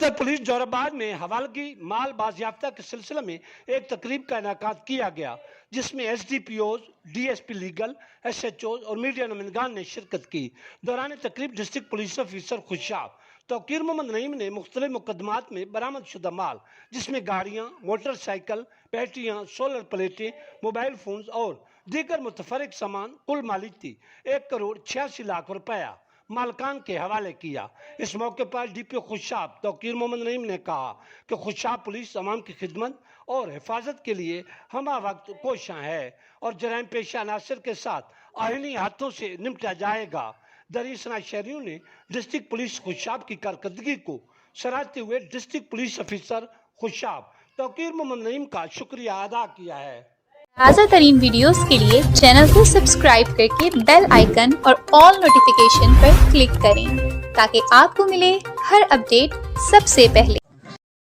دفتر پولیس جوراباد میں حوالگی مال بازیافتہ کے سلسلے میں ایک تقریب کا انعقاد کیا گیا جس میں S D P Os, D S P legal, S H Os اور میڈیا نمائندگان نے شرکت کی۔ دوران تقریب district police officer Khushab Tauqeer Muhammad Naeem نے مختلف مقدمات میں برآمد شدہ مال جس میں گاڑیاں، موٹر سائیکل، بیٹریاں، سولر پلیٹیں، موبائل فونز اور دیگر متفرق سامان کل مالیت تھی 1,86,00,000 روپیہ مالکان کے حوالے کیا۔ اس موقع پر ڈی پی خوشاب توقیر محمد نعیم نے کہا کہ خوشاب پولیس عوام کی خدمت اور حفاظت کے لیے ہمہ وقت کوشاں ہے اور جرائم پیشہ عناصر کے ساتھ آئینی ہاتھوں سے نمٹا جائے گا۔ درسنا شہریوں نے ڈسٹرکٹ پولیس خوشاب کی کارکردگی کو سراہتے ہوئے district police officer Khushab Tauqeer Muhammad نعیم کا شکریہ ادا کیا ہے۔ تازہ ترین ویڈیوز کے لیے چینل کو سبسکرائب کر کے بیل آئیکن اور آل نوٹیفیکیشن پر کلک کریں تاکہ آپ کو ملے ہر اپڈیٹ سب سے پہلے۔